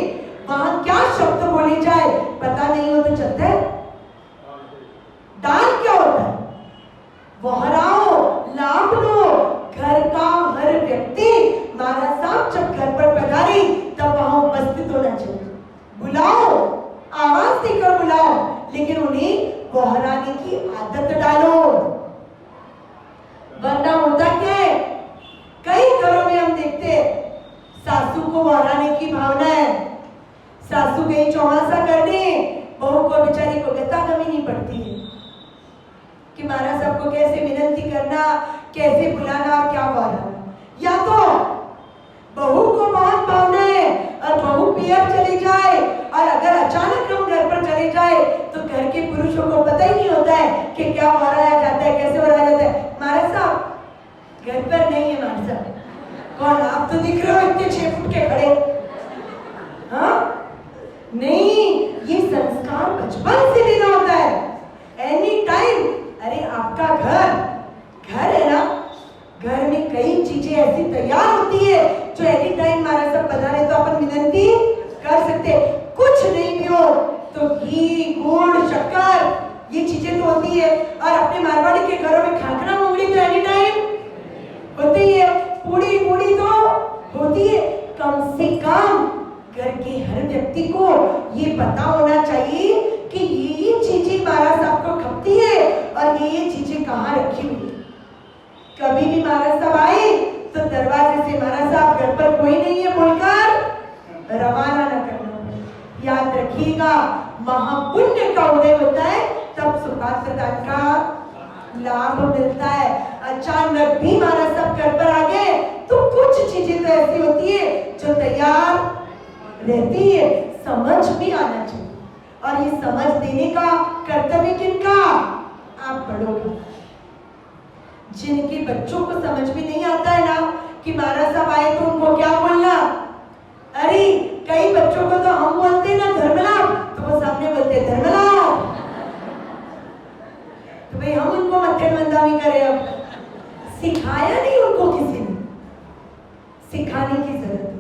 वहां क्या शब्द बोले जाए पता नहीं हो तो चलता है। दान क्या होता है? वहराओ, लाभ लो। घर का हर व्यक्ति महाराज साहब जब घर पर पधारे तब वहां उपस्थित होना चाहिए। बुलाओ, आवाज देकर बुलाओ, लेकिन उन्हें वहराने की आदत डालो, वरना होता क्या है, कई घरों में हम देखते सासू को वहराने की भावना है, सासू गई चौमासा करने, बहू को बेचारी को गता कमी नहीं पड़ती है कि महाराज साहब को कैसे विनती करना, कैसे बुलाना और क्या बोलना। या तो बहू को बहुत भावना है और बहू पियर चली जाए, और अगर अचानक हम घर पर चले जाए तो घर के पुरुषों को पता ही नहीं होता है कि क्या वराया जाता है, कैसे वराया जाता है। महाराज साहब घर पर नहीं है, महाराज साहब के खड़े। हाँ नहीं, ये संस्कार बचपन से देना होता है। एनी टाइम, अरे आपका घर है ना, घर में कई चीजें ऐसी तैयार होती है जो एनी टाइम हमारा सब पधारे तो अपन विनंती कर सकते। कुछ नहीं भी हो तो घी गुड़ शक्कर ये चीजें तो होती है। और अपने मारवाड़ी के घरों में खाखरा मुंगड़ी तो एनी टाइम होती है, पूड़ी पूड़ी तो होती है। कम से कम घर के हर व्यक्ति को ये पता होना चाहिए कि ये चीजें महाराज साहब को खपती है और ये चीजें कहाँ रखी हुई। कभी भी महाराज साहब आए तो दरवाजे से महाराज साहब घर पर कोई नहीं है बोलकर रवाना न करना। याद रखिएगा, महापुण्य का उदय होता है तब सुपात्र दान का लाभ मिलता है। अचानक भी महाराज साहब घर पर आ गए तो कुछ चीजें तो ऐसी होती है जो तैयार रहती है। समझ भी आना चाहिए और ये समझ देने का कर्तव्य किनका? आप बड़ों का। जिनके बच्चों को समझ में नहीं आता है ना कि महाराज साहब आए तो उनको क्या बोलना। अरे कई बच्चों को तो हम बोलते हैं ना धर्मलाभ, तो वो सामने बोलते हैं धर्मलाभ। तो भाई हम उनको मत्थन मंदावी करें। अब सिखाया नहीं उनको किसी ने, सिखाने की जरूरत है।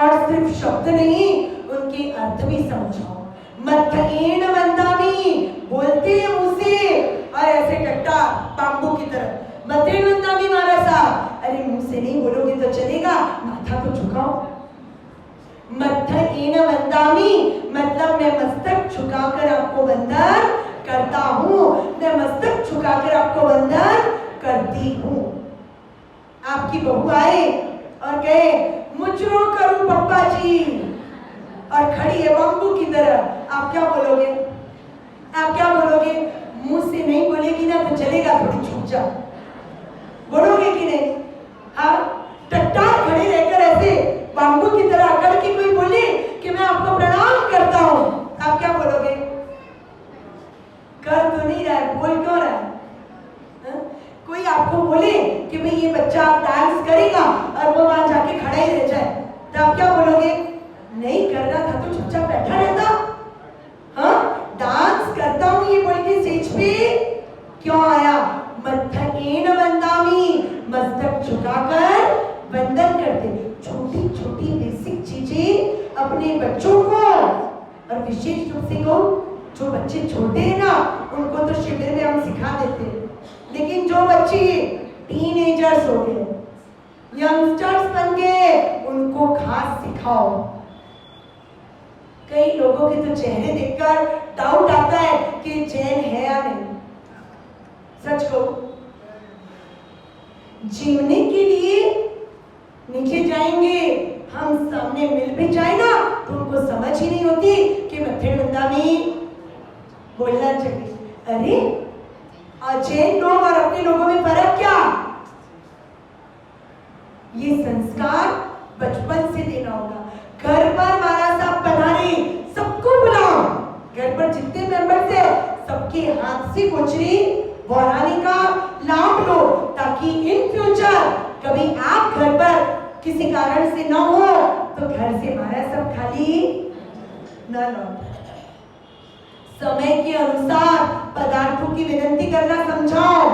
और सिर्फ शब्द नहीं, उनके अर्थ भी समझाओ। मत्थेन मंदावी बोलते हैं मुंह से और ऐसे टट्टा बाम्बू की तरह मत्थेन मंदावी महाराज साहब। अरे मुंह से नहीं बोलोगे तो चलेगा, माथा तो झुकाओ। मत्थेन मंदावी मतलब मैं मस्तक झुकाकर आपको वंदन करता हूँ, मैं मस्तक झुकाकर आपको वंदन करती हूँ। आपकी बहू आए और कहे मुझरो करूं पप्पा जी और खड़ी है बाम्बू की तरह, आप क्या बोलोगे? आप क्या बोलोगे? मुंह से नहीं बोलेगी ना तो चलेगा, थोड़ी छुप जा, बोलोगे कि नहीं? हाँ, टट्टार खड़े रहकर ऐसे बाम्बू की तरह अकड़ के कोई बोले कि मैं आपको प्रणाम करता हूं, आप क्या बोलोगे? कर तो नहीं रहा है, बोल क्यों रहा है? कोई आपको बोले कि भाई ये बच्चा आप डांस करेगा और वो वहां जाके खड़ा ही रह जाए, तो आप क्या बोलोगे? नहीं कर रहा था तो चुपचाप बैठा रहता। हाँ, डांस करता हूं ये बोल के स्टेज पे क्यों आया? मत्थेन मंदावी, मस्तक झुकाकर वंदन करते। छोटी छोटी बेसिक चीजें अपने बच्चों को, और विशेष रूप से जो बच्चे छोटे हैं ना उनको तो शिविर में हम सिखा देते हैं, लेकिन जो बच्चे टीनेजर्स हो गए, यंगस्टर्स बन गए, उनको खास सिखाओ। कई लोगों के तो चेहरे देखकर डाउट आता है कि जैन है या नहीं। सच कहो, जीवने के लिए नीचे जाएंगे, हम सामने मिल भी जाए ना तो उनको समझ ही नहीं होती कि मत्थेन मंदावी बोलना चाहिए। अरे जैन लोग और अपने लोगों में फर्क क्या? ये संस्कार बचपन से देना होगा। घर पर महाराज साहब पधारे, सबको बुलाओ, घर पर जितने मेंबर्स है सबके हाथ से कोचरी बौराने का लाभ लो, ताकि इन फ्यूचर कभी आप घर पर किसी कारण से न हो तो घर से महाराज साहब खाली न लौटे। समय के अनुसार पदार्थों की विनंती करना समझाओ।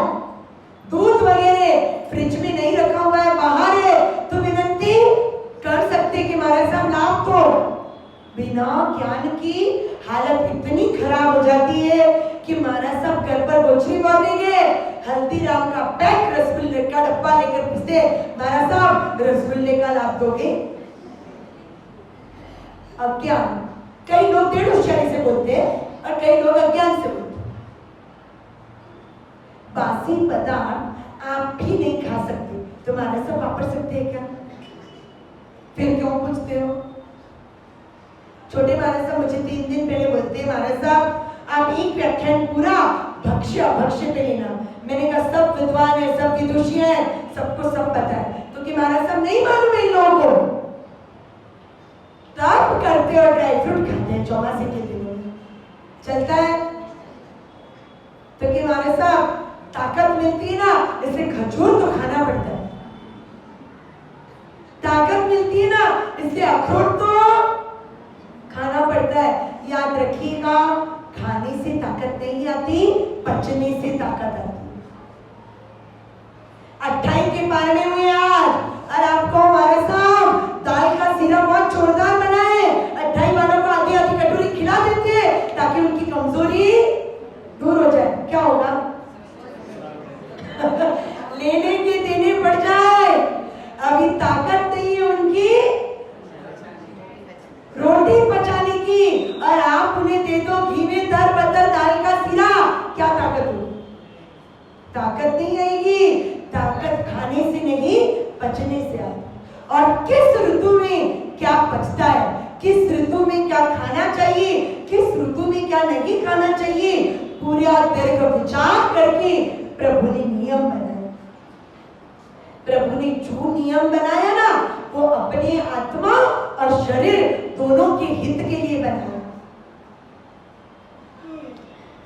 दूध वगैरह फ्रिज में नहीं रखा हुआ है, बाहर है, तो विनंती कर सकते कि महाराज साहब लाभ दो। बिना ज्ञान की हालत इतनी खराब हो जाती है कि महाराज साहब घर पर गोचरी बोलेंगे, हल्दीराम का पैक रसगुल्ले का डब्बा लेकर पूछते, महाराज साहब रसगुल्ले का लाभ दोगे? अज्ञान, कई लोग डेढ़ होशियारी से बोलते हैं और कई लोग अज्ञान से बोलते। बासी पदार्थ आप भी नहीं खा सकते तो महाराज साहब वापर सकते हैं क्या? फिर क्यों पूछते हो? छोटे महाराज साहब मुझे 3 दिन पहले बोलते हैं, महाराज साहब आप एक व्याख्यान पूरा भक्ष्य अभक्ष्य पे लेना। मैंने कहा सब विद्वान है, सब विदुषी है, सबको सब पता है, तो कि महाराज साहब नहीं मालूम है इन लोगों को। तब करते और ड्राई फ्रूट खाते हैं चौमासे के दिनों में, चलता है। तो कि महाराज साहब ताकत मिलती है ना, इसलिए खजूर तो खाना पड़ता है। ताकत मिलती है ना, इसलिए अखरोट तो खाना पड़ता है। याद रखिएगा, खाने से ताकत नहीं आती, पचने से ताकत आती। 28 के पारने हुए आज, और आपको हमारे साहब दाल का सीरा बहुत जोरदार बना है। 28 वालों को आधी आधी कटोरी खिला देते हैं ताकि उनकी कमजोरी दूर हो जाए। क्या होगा? लेने के देने पड़ जाए। अभी ताकत नहीं है उनकी रोटी पचाने की, और आप उन्हें दे दो घी में दर बदर दाल का सीरा, क्या ताकत हो? ताकत नहीं आएगी। ताकत खाने से नहीं, पचने से आती। और किस ऋतु में क्या पचता है, किस ऋतु में क्या खाना चाहिए, किस ऋतु में क्या नहीं खाना चाहिए, पूरा दीर्घ विचार करके प्रभु ने नियम बनाया। प्रभु ने जो नियम बनाया ना, वो अपने आत्मा और शरीर दोनों के हित के लिए बनाया।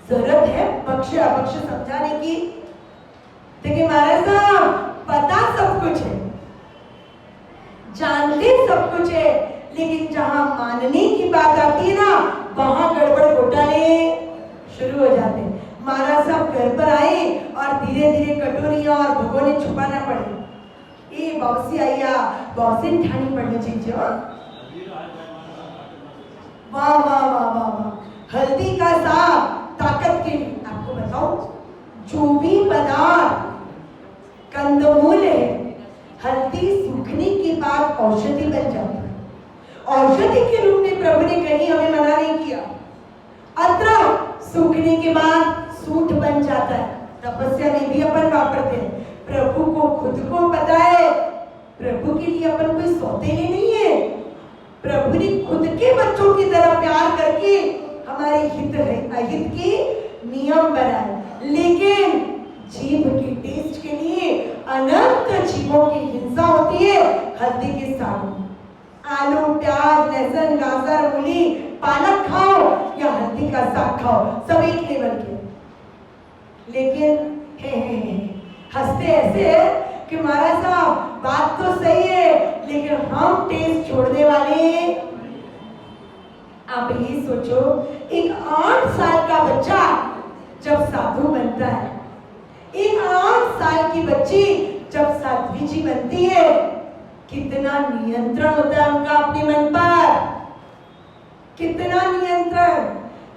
जरूरत है पक्ष अपक्ष समझाने की। देखिए महाराज साहब, पता सब कुछ है, जानते सब कुछ है, लेकिन जहां मानने की बात आती है ना, वहां गड़बड़ घोटाले शुरू हो जाते हैं। महाराज साहब घर पर आए और धीरे धीरे कटोरियां और भगोने छुपाना पड़े। ये बॉक्सी आइया, बॉक्सी ठानी पड़नी चाहिए। वाह वाह वाह वाह वाह। हल्दी का साग ताकत के लिए। आपको बताओ, जो भी पदार्थ कंदमूल है, हल्दी सूखने के बाद औषधि बन जाती है। औषधि के रूप में प्रभु ने कहीं हमें मना नहीं किया। अदरक सूखने के बाद सूंठ बन जाता है, तपस्या में भी अपन वापरते हैं। प्रभु को खुद को पता है, प्रभु के लिए अपन कोई सौतेले नहीं है। प्रभु ने खुद के बच्चों की तरह प्यार करके हमारे हित अहित के नियम बनाए, लेकिन जीभ की टेस्ट के लिए अनंत जीवों की हिंसा होती है। हल्दी के साग में आलू, प्याज, लहसुन, गाजर, मूली, पालक खाओ या हल्दी का साग खाओ, सब एक लेवल के। लेकिन हंसते ऐसे कि महाराज साहब बात तो सही है, लेकिन हम टेस्ट छोड़ने वाले। आप ये सोचो, एक 8 साल का बच्चा जब साधु बनता है, एक 8 साल की बच्ची जब साध्वी जी बनती है, कितना नियंत्रण होता है उनका अपने मन पर, कितना नियंत्रण।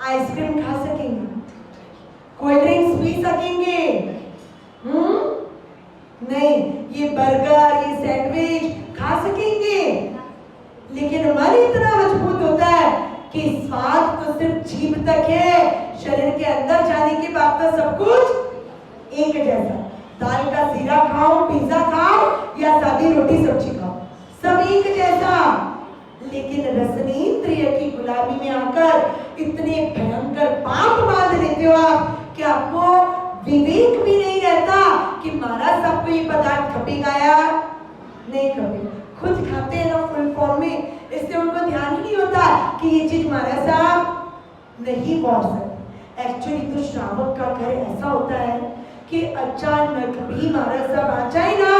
आइसक्रीम खा सकेंगे, कोल्ड ड्रिंक्स पी सकेंगे, नहीं ये बर्गर, ये सैंडविच खा सकेंगे, लेकिन मन इतना मजबूत होता है कि स्वाद तो सिर्फ जीभ तक है, शरीर के अंदर जाने के बाद तो सब कुछ एक जैसा। दाल का सीरा खाओ, पिज्जा खाओ या सादी रोटी सब्जी खाओ, सब एक जैसा। लेकिन रसनेंद्रिय की गुलामी में आकर इतने भयंकर पाप बांध लेते हो आप कि आपको विवेक भी नहीं रहता कि महाराज साहब को ये पदार्थ खपेगा या नहीं खपेगा। खुद खाते हैं ना फुल फॉर्म में, इसलिए उनको ध्यान ही नहीं होता कि ये चीज महाराज साहब नहीं पहुंच सकती। एक्चुअली तो श्रावक का घर ऐसा होता है कि अचानक भी महाराज साहब आ जाए ना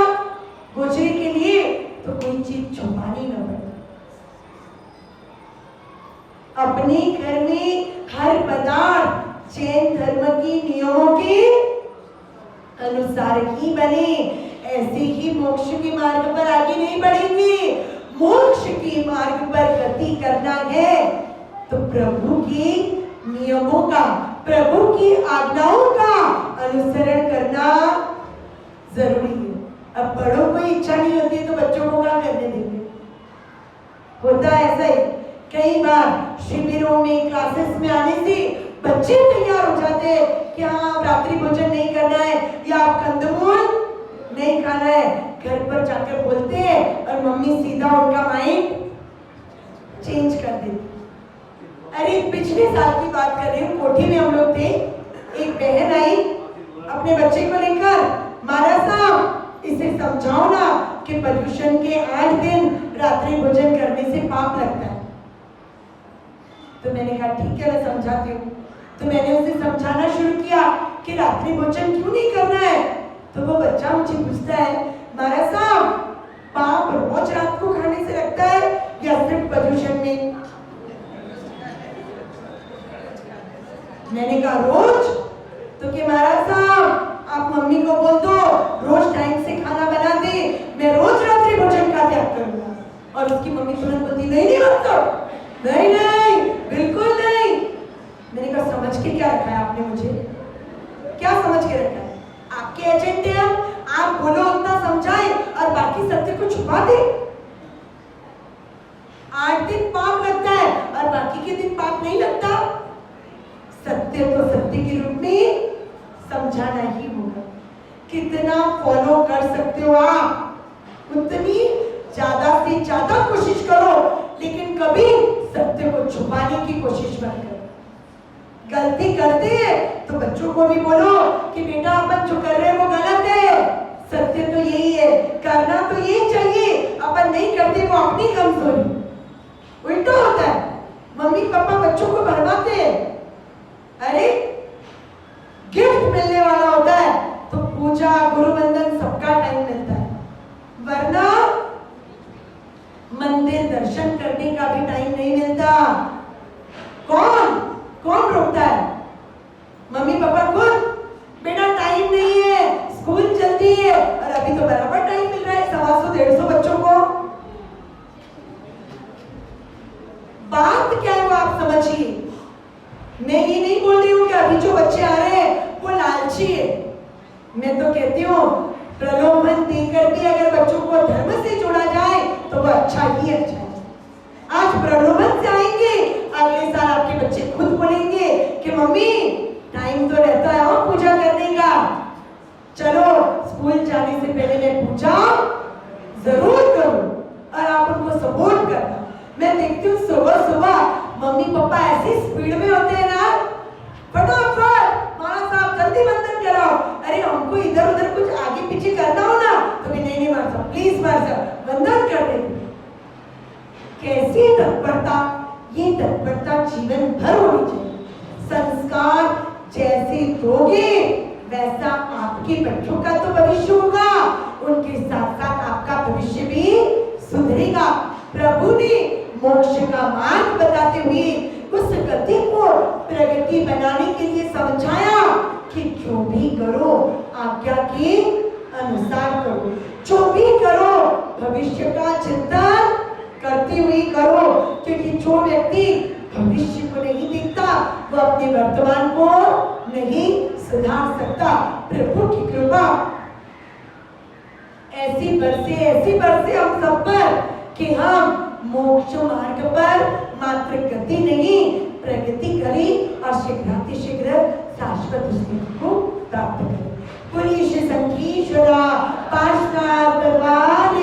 गुजरे के लिए, तो कोई चीज छुपानी न पड़े। अपने घर में हर पदार्थ जैन धर्म की नियमों के अनुसार ही बने, ऐसे ही मोक्ष के मार्ग पर आगे नहीं बढ़ेंगे। मोक्ष के मार्ग पर गति करना है तो प्रभु के नियमों का, प्रभु की आज्ञाओं का अनुसरण करना जरूरी है। अब बड़ों को इच्छा नहीं होती है तो बच्चों को क्या करने देंगे? होता है ऐसा ही। कई बार शिविरों में, क्लासेस में आने से बच्चे तैयार हो जाते हैं कि हाँ रात्रि भोजन नहीं करना है या आप कंदमूल नहीं खाना है। घर पर जाकर बोलते हैं और मम्मी सीधा उनका माइंड चेंज कर देती। अरे पिछले साल की बात कर रही हूँ, कोठी में हम लोग थे, एक बहन आई अपने बच्चे को लेकर, महाराज साहब इसे समझाओ ना कि पर्यूषण के 8 दिन रात्रि भोजन करने से पाप लगता है। तो मैंने कहा ठीक है मैं समझाती हूँ। तो मैंने उसे समझाना शुरू किया कि रात्रि भोजन क्यों नहीं करना है। तो वो बच्चा मुझे पूछता है, महाराज साहब पाप रोज रात को खाने से और उसकी मम्मी तुरंत बोलती नहीं नहीं मतलब नहीं नहीं बिल्कुल नहीं। मैंने कहा समझ के क्या रखा है आपने मुझे, क्या समझ के रखा है? आपके एजेंट है हम, आप बोलो उतना समझाए और बाकी सत्य को छुपा दे। 8 दिन पाप लगता है और बाकी के दिन पाप नहीं लगता। सत्य तो सत्य के रूप में समझाना ही होगा। कितना फॉलो कर सकते हो आप उतनी ज्यादा से ज्यादा कोशिश करो, लेकिन कभी सत्य को छुपाने की कोशिश मत करो। गलती करते हैं तो बच्चों को भी बोलो कि बेटा अपन जो कर रहे हैं वो गलत है, सत्य तो यही है, करना तो यही चाहिए, अपन नहीं करते वो अपनी कमजोरी। उल्टा होता है, मम्मी पापा बच्चों को भरमाते हैं, अरे गिफ्ट मिलने वाला होता है तो पूजा गुरु वंदन सबका टाइम मिलता है, वरना मंदिर दर्शन करने का भी टाइम नहीं मिलता। कौन कौन रोकता है? मम्मी पापा खुद, बेटा टाइम नहीं है, स्कूल चलती है, और अभी तो बराबर टाइम मिल रहा है 150-150 बच्चों को। बात क्या है वो आप समझिए। मैं ये नहीं बोल रही हूँ कि अभी जो बच्चे आ रहे हैं वो लालची है। मैं तो कहती हूँ प्रलोभन देकर भी अगर बच्चों को धर्म से जोड़ा जाए तो वो अच्छा ही अच्छा है। आज प्रलोभन से आएंगे, अगले साल आपके बच्चे खुद बोलेंगे कि मम्मी टाइम तो रहता है और पूजा करने का, चलो स्कूल जाने से पहले मैं पूजा जरूर करूं, और आप उनको सपोर्ट करना। मैं देखती हूँ सुबह सुबह मम्मी पापा ऐसी स्पीड में होते हैं ना, फटाफट माँ साहब जल्दी वंदन कराओ। अरे हमको इधर उधर कुछ आगे पीछे करना हो ना तो भी नहीं मार साहब प्लीज मार साहब वंदन कर दे। कैसी तत्परता, ये तत्परता जीवन भर होनी चाहिए। संस्कार जैसे दोगे वैसा आपके बच्चों का तो भविष्य होगा, उनके साथ साथ आपका भविष्य भी सुधरेगा। प्रभु ने मोक्ष का मार्ग बताते हुए उस गति को प्रगति बनाने के लिए समझाया कि जो भी करो आज्ञा के अनुसार करो, जो भी करो भविष्य का चिंतन करते हुए करो, क्योंकि जो व्यक्ति भविष्य को नहीं देखता वो अपने वर्तमान को नहीं सुधार सकता। प्रभु की कृपा ऐसी बरसे हम सब पर कि हम मोक्ष मार्ग पर मात्र गति नहीं प्रगति करें और शीघ्रातिशीघ्र शाश्वत स्थिति को प्राप्त करें। पुरीश संकीश्वरा पार्श्वनाथ भगवान